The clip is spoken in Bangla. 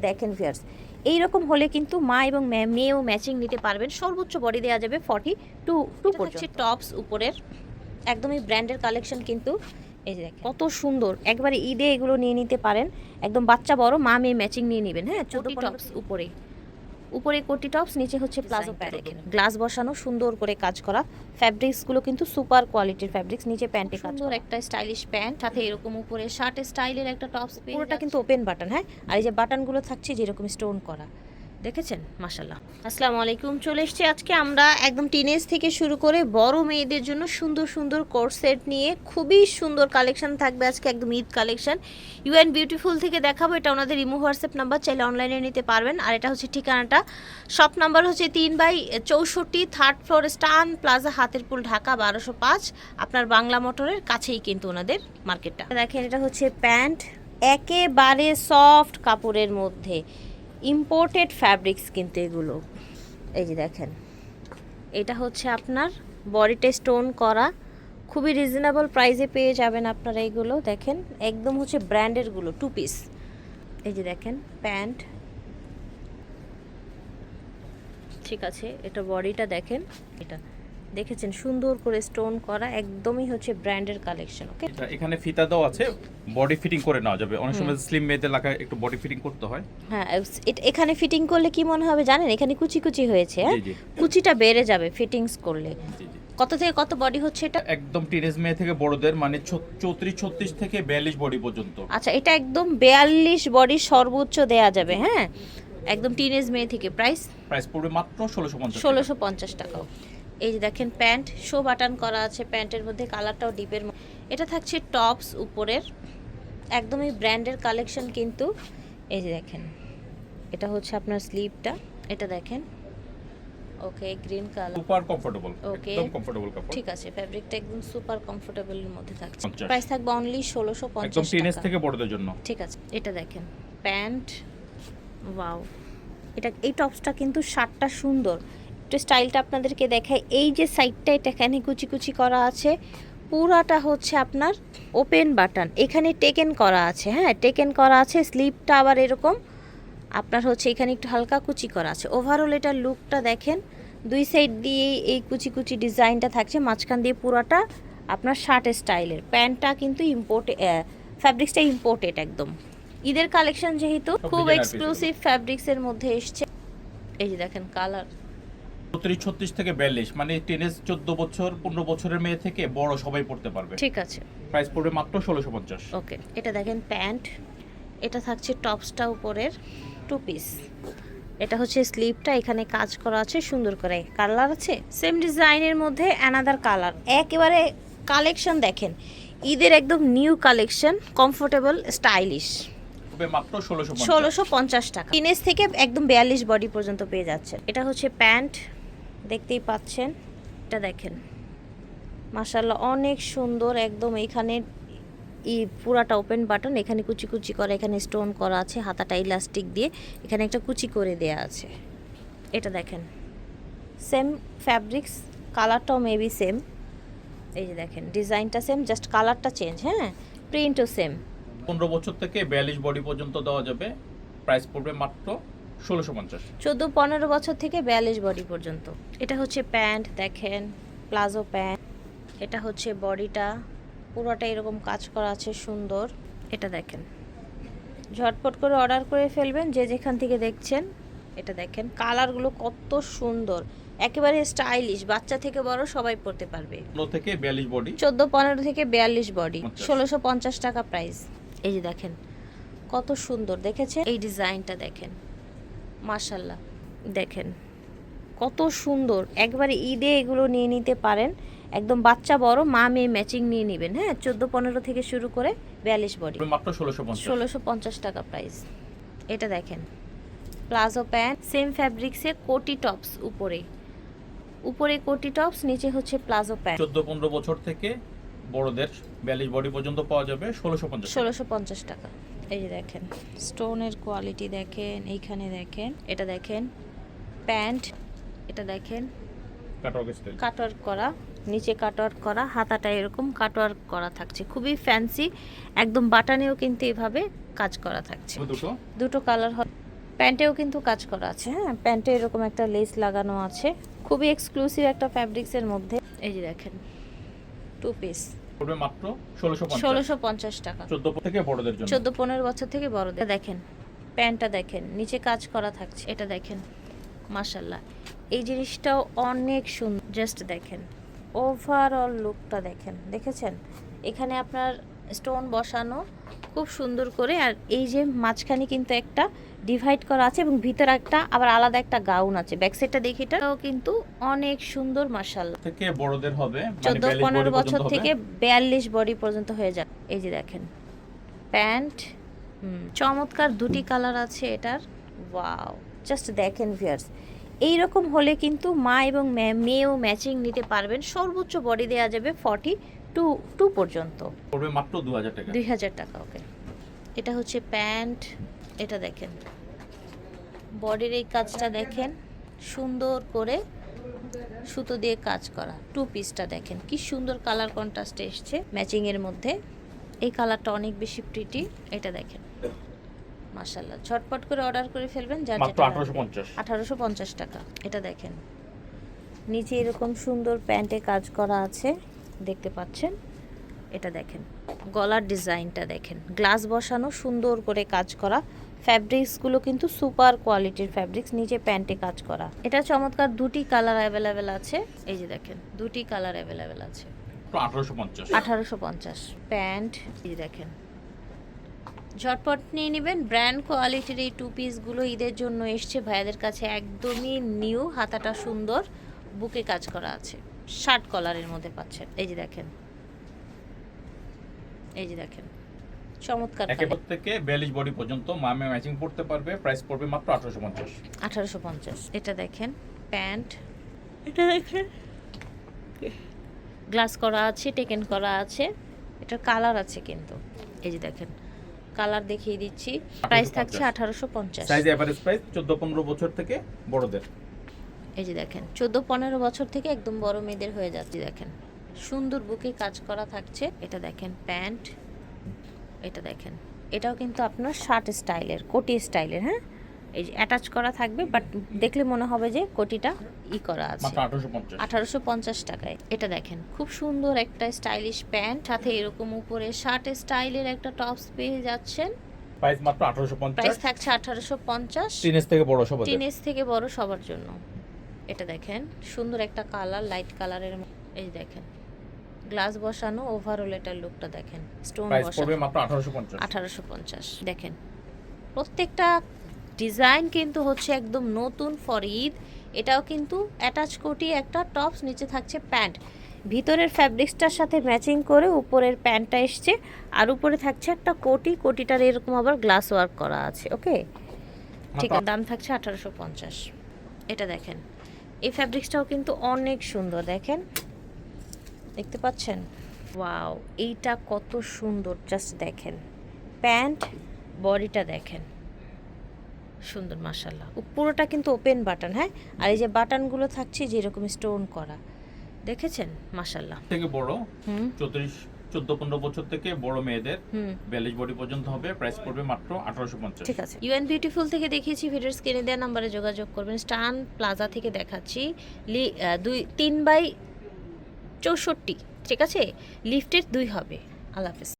দেখেন ভিউয়ার্স, এইরকম হলে কিন্তু মা এবং মেয়েও ম্যাচিং নিতে পারবেন। সর্বোচ্চ বডি দেওয়া যাবে 42 পর্যন্ত। টপস উপরের একদমই ব্র্যান্ডের কালেকশন কিন্তু এই যে কত সুন্দর, একবারে ঈদে এগুলো নিয়ে নিতে পারেন। একদম বাচ্চা বড় মা মেয়ে ম্যাচিং নিয়ে নেবেন। হ্যাঁ, 14 টপস উপরে কোটি টপস, নিচে হচ্ছে প্লাজো প্যান্ট। দেখেন গ্লাস বসানো, সুন্দর করে কাজ করা। ফ্যাব্রিক্সগুলো কিন্তু সুপার কোয়ালিটির ফ্যাব্রিক্স। নিচে প্যান্টে সুন্দর একটা স্টাইলিশ প্যান্ট, সাথে এরকম উপরে শার্ট স্টাইলের একটা টপস। পুরোটা কিন্তু ওপেন বাটন। হ্যাঁ, আর এই যে বাটনগুলো থাকছে যেরকম স্টোন করা, দেখেছেন? মাশাআল্লাহ। আসসালামু আলাইকুম। চলে এসেছি আজকে আমরা একদম টিনেজ থেকে শুরু করে বড় মেয়েদের জন্য সুন্দর সুন্দর কোট সেট নিয়ে। খুবই সুন্দর কালেকশন থাকবে আজকে, একদম ঈদ কালেকশন। ইউএন বিউটিফুল থেকে দেখাবো। এটা ওনাদের ইমো হোয়াটসঅ্যাপ নাম্বার, চাইলে অনলাইনে নিতে পারবেন। আর এটা হচ্ছে ঠিকানাটা, শপ নাম্বার হচ্ছে 3/64, 3rd ফ্লোর, স্টান প্লাজা, হাতেরপুল, ঢাকা 1205। আপনার বাংলা মোটরের কাছেই কিন্তু ওনাদের মার্কেটটা। দেখেন এটা হচ্ছে প্যান্ট, একেবারে সফট কাপড়ের মধ্যে, ইম্পোর্টেড ফ্যাব্রিক্স কিন্তু এগুলো। এই যে দেখেন, এটা হচ্ছে আপনার বডিতে স্টোন করা, খুবই রিজনেবল প্রাইসে পেয়ে যাবেন আপনারা এগুলো। দেখেন একদম হচ্ছে ব্র্যান্ডেরগুলো, 2 পিস। এই যে দেখেন প্যান্ট, ঠিক আছে। এটা বডিটা দেখেন, এটা দেখেছেন সুন্দর করে স্টোন করা, একদমই হচ্ছে ব্র্যান্ডের কালেকশন। ওকে, এখানে ফিতা দাও আছে, বডি ফিটিং করে নেওয়া যাবে। অনেক সময় স্লিম মেয়েদের লাগায় একটু বডি ফিটিং করতে হয়। হ্যাঁ, এখানে ফিটিং করলে কি মনে হবে জানেন? এখানে কুচি কুচি হয়েছে। হ্যাঁ, কুচিটা বেড়ে যাবে ফিটিংস করলে। কত থেকে কত বডি হচ্ছে এটা? একদম টিনেজ মেয়ে থেকে বড়দের, মানে 34-36 থেকে 42 বডি পর্যন্ত। আচ্ছা, এটা একদম 42 বডি সর্বোচ্চ দেয়া যাবে। হ্যাঁ, একদম টিনেজ মেয়ে থেকে। প্রাইস পড়বে মাত্র 1650 টাকা। এই যে দেখেন প্যান্ট, শো বাটন করা আছে প্যান্টের মধ্যে, কালারটাও ডিপের। এটা থাকছে টপস উপরের, একদমই ব্র্যান্ডের কালেকশন কিন্তু। এই যে দেখেন, এটা হচ্ছে আপনার স্লিভটা, এটা দেখেন। ওকে, গ্রিন কালার, সুপার কমফোর্টেবল, ওকে একদম কমফোর্টেবল কাপড়। ঠিক আছে, ফ্যাব্রিকটা একদম সুপার কমফোর্টেবলের মধ্যে থাকছে। প্রাইস থাকবে অনলি 1650 একদম টিনেজ টাকা। থেকে বড়দের জন্য। ঠিক আছে, এটা দেখেন প্যান্ট, ওয়াও। এই টপসটা কিন্তু শার্টটা সুন্দর, একটু স্টাইলটা আপনাদেরকে দেখায়। এই যে সাইডটা, এটা এখানে কুচি কুচি করা আছে, পুরাটা হচ্ছে আপনার ওপেন বাটন, এখানে টেকেন করা আছে। হ্যাঁ, টেকেন করা আছে। স্লিভটা আবার এরকম আপনার হচ্ছে এখানে একটু হালকা কুচি করা আছে। ওভারঅল এটার লুকটা দেখেন, দুই সাইড দিয়ে এই কুচি কুচি ডিজাইনটা থাকছে, মাঝখান দিয়ে পুরাটা আপনার শার্ট স্টাইলের। প্যান্টটা কিন্তু ফ্যাব্রিক্সটা ইম্পোর্টেড একদম। ঈদের কালেকশন যেহেতু খুব এক্সক্লুসিভ ফ্যাব্রিক্সের মধ্যে এসছে। এই যে দেখেন কালার, 34-36 থেকে 42, মানে টিনেজ 14 বছর 15 বছরের মেয়ে থেকে বড় সবাই পড়তে পারবে। ঠিক আছে। প্রাইস পড়বে মাত্র 1650। ওকে, এটা দেখেন প্যান্ট, এটা থাকছে টপসটা উপরের 2 পিস। এটা হচ্ছে স্লিভটা, এখানে কাজ করা আছে সুন্দর করে, কালার আছে সেম ডিজাইনের মধ্যে অ্যানাদার কালার। একেবারে কালেকশন দেখেন, ঈদের একদম নিউ কালেকশন, কমফোর্টেবল, স্টাইলিশ। মাত্র 1650 টাকা। টিনেজ থেকে একদম 42 বডি পর্যন্ত পেয়ে যাচ্ছেন। এটা হচ্ছে প্যান্ট, দেখতেই পাচ্ছেন। এটা দেখেন মাশাআল্লাহ, অনেক সুন্দর একদম। এখানে পুরাটা ওপেন বাটন, এখানে কুচি কুচি করা, এখানে স্টোন করা আছে, হাতাটা ইলাস্টিক দিয়ে এখানে একটা কুচি করে দেয়া আছে। এটা দেখেন সেম ফ্যাব্রিক্স, কালারটাও মেবি সেম। এই যে দেখেন ডিজাইনটা সেম, জাস্ট কালারটা চেঞ্জ। হ্যাঁ, প্রিন্টও সেম। 15 বছর থেকে 42 বডি পর্যন্ত দেওয়া যাবে। প্রাইস পড়বে মাত্র 1650। 14-15 বছর থেকে 42 বডি পর্যন্ত। এটা হচ্ছে প্যান্ট, দেখেন প্লাজো প্যান্ট। এটা হচ্ছে বডিটা, পুরোটা এরকম কাজ করা আছে সুন্দর। এটা দেখেন, ঝটপট করে অর্ডার করে ফেলবেন যে যেখান থেকে দেখছেন। এটা দেখেন কালারগুলো কত সুন্দর, একেবারে স্টাইলিশ, বাচ্চা থেকে বড় সবাই পরতে পারবে। 15 থেকে 42 বডি, 14-15 থেকে 42 বডি, 1650 টাকা প্রাইস। এই যে দেখেন কত সুন্দর, দেখেছেন? এই ডিজাইনটা দেখেন, মাশাআল্লাহ। দেখেন কত সুন্দর, একবারে ঈদে এগুলো নিয়ে নিতে পারেন। একদম বাচ্চা বড় মা মেয়ে ম্যাচিং নিয়ে নেবেন। হ্যাঁ, 14-15 থেকে শুরু করে 42 বডি, মাত্র 1650 টাকা প্রাইস। এটা দেখেন প্লাজো প্যান্ট, সেম ফ্যাব্রিক্সে কোটি টপস, উপরে কোটি টপস, নিচে হচ্ছে প্লাজো প্যান্ট। 14-15 বছর থেকে বড়দের 42 বডি পর্যন্ত পাওয়া যাবে 1650 টাকা। এই যে দেখেন স্টোনের কোয়ালিটি দেখেন, এইখানে দেখেন। এটা দেখেন প্যান্ট, এটা দেখেন কাটওয়ার্ক করা, নিচে কাটওয়ার্ক করা, হাতাটা এরকম কাটওয়ার্ক করা থাকছে, খুবই ফ্যান্সি একদম। বাটানেও কিন্তু এভাবে কাজ করা থাকছে, দুটো দুটো কালার হবে। প্যান্টেও কিন্তু কাজ করা আছে, হ্যাঁ প্যান্টে এরকম একটা লেস লাগানো আছে, খুবই এক্সক্লুসিভ একটা ফ্যাব্রিক্সের মধ্যে। এই যে দেখেন 2 পিস পড়বে মাত্র 1650 1650 টাকা, 14 থেকে বড়দের জন্য। 14-15 বছর থেকে বড়দের। দেখেন প্যান্টটা দেখেন, নিচে কাজ করা থাকছে, এটা দেখেন মাশাল্লাহ। এই জিনিসটাও অনেক সুন্দর, জাস্ট দেখেন ওভারঅল লুকটা দেখেন, দেখেছেন এখানে আপনার স্টোন বসানো খুব সুন্দর করে, আর এই যে মাঝখানে কিন্তু একটা ডিভাইড করা আছে এবং ভিতরে একটা আবার আলাদা একটা গাউন আছে। ব্যাক সাইডটা দেখি, এটাও কিন্তু অনেক সুন্দর মাশাল্লাহ। থেকে বড়দের হবে, মানে 14-15 42 বছর পর্যন্ত থেকে হবে। 42 বডি পর্যন্ত হয়ে যায়। এই যে দেখেন প্যান্ট, চমৎকার দুটি কালার আছে এটার, ওয়াও জাস্ট দেখেন ভিউয়ার্স। এইরকম হলে কিন্তু মা এবং মেয়েও ম্যাচিং নিতে পারবেন। সর্বোচ্চ বডি দেওয়া যাবে 42 পর্যন্ত, পড়বে মাত্র 2000 টাকা। 2000 টাকা। ওকে, এটা হচ্ছে প্যান্ট, এটা দেখেন বডির এই কাজটা দেখেন, সুন্দর করে সুতো দিয়ে কাজ করা। 2 পিসটা দেখেন কি সুন্দর কালার কন্ট্রাস্টে এসছে ম্যাচিং এর মধ্যে, এই কালারটা অনেক বেশি প্রিটি। এটা দেখেন মাশাআল্লাহ, ঝটপট করে অর্ডার করে ফেলবেন, যার মাত্র যেটা 1850 1850 টাকা। এটা দেখেন নিচে এরকম সুন্দর প্যান্টে কাজ করা আছে, দেখতে পাচ্ছেন। এটা দেখেন গলার ডিজাইনটা দেখেন, গ্লাস বসানো সুন্দর করে কাজ করা। ফ্যাব্রিক্সগুলো কিন্তু সুপার কোয়ালিটির ফ্যাব্রিক্স, নিচে প্যান্টে কাজ করা। এটা চমৎকার, দুটি কালার অ্যাভেলেবেল আছে। এই যে দেখেন দুটি কালার অ্যাভেলেবেল আছে। 1850 1850 প্যান্ট। এই দেখেন ঝটপট নিয়ে নেবেন, ব্র্যান্ড কোয়ালিটির এই 2 পিসগুলো ঈদের জন্য এসছে ভাইয়াদের কাছে, একদমই নিউ। হাতাটা সুন্দর, বুকে কাজ করা আছে, শার্ট কলারের মধ্যে পাচ্ছেন। এই যে দেখেন, এই যে দেখেন চমৎকার একেবারে থেকে 42 বডি পর্যন্ত মামে ম্যাচিং পড়তে পারবে। প্রাইস পড়বে মাত্র 1850। 1850। এটা দেখেন প্যান্ট, এটা দেখেন গ্লাস করা আছে, টেকেন করা আছে, এটার কালার আছে কিন্তু। এই যে দেখেন কালার দেখিয়ে দিচ্ছি, প্রাইস থাকছে 1850। সাইজ এভারেজ প্রাইস 14-15 বছর থেকে বড়দের। এই যে দেখেন 14-15 বছর থেকে একদম বড় মেয়েদের হয়ে যাচ্ছে। দেখেন সুন্দর বুকে কাজ করা থাকছে। এটা দেখেন প্যান্ট, এটা দেখেন এটাও কিন্তু আপনার শার্ট স্টাইলের, কোটি স্টাইলের, হ্যাঁ এই যে অ্যাটাচ করা থাকবে, বাট দেখলে মনে হবে যে কোটিটা করা আছে। মাত্র 1850। 1850 টাকায়। এটা দেখেন খুব সুন্দর একটা স্টাইলিশ প্যান্ট, সাথে এরকম উপরে শার্ট স্টাইলের একটা টপস পেয়ে যাচ্ছেন। প্রাইস মাত্র প্রাইস 1850। থাকছে 1850। টিনেজ থেকে বড় সবার। টিনেজ থেকে বড় সবার জন্য। এটা দেখেন সুন্দর একটা কালার, লাইট কালারের। এই দেখেন গ্লাস বসানো, ওভারঅল এটার লুকটা দেখেন, স্টোন প্রাইস বসানো। পড়বে মাত্র 1850। 1850 দেখেন প্রত্যেকটা ডিজাইন কিন্তু হচ্ছে একদম নতুন ফর ঈদ। এটাও কিন্তু অ্যাটাচ কোটি একটা টপস, নিচে থাকছে প্যান্ট, ভিতরের ফ্যাব্রিক্সটার সাথে ম্যাচিং করে উপরের প্যান্টটা এসছে, আর উপরে থাকছে একটা কোটি, কোটিটার এরকম আবার গ্লাস ওয়ার্ক করা আছে। ওকে ঠিক আছে, দাম থাকছে 1850। এটা দেখেন এই ফ্যাব্রিক্সটাও কিন্তু অনেক সুন্দর, দেখেন দেখতে পাচ্ছেন, ওয়াও এইটা কত সুন্দর, জাস্ট দেখেন প্যান্ট, বডিটা দেখেন সুন্দর মাশাআল্লাহ। পুরোটা কিন্তু ওপেন বাটন, হ্যাঁ, আর এই যে বাটনগুলো থাকছে যে এরকম স্টোন করা, দেখেছেন মাশাআল্লাহ। থেকে বড় হুম 14-15 বছর থেকে বড় মেয়েদের 42 বডি পর্যন্ত হবে। প্রাইস পড়বে মাত্র 1850। ঠিক আছে, ইউএন বিউটিফুল থেকে দেখিয়েছি, ভিডিওর স্ক্রিনে দেওয়া নাম্বারে যোগাযোগ করবেন। স্টান প্লাজা থেকে দেখাচ্ছি 3/64, ঠিক আছে, লিফটের 2 হবে। আল্লাহ হাফেজ।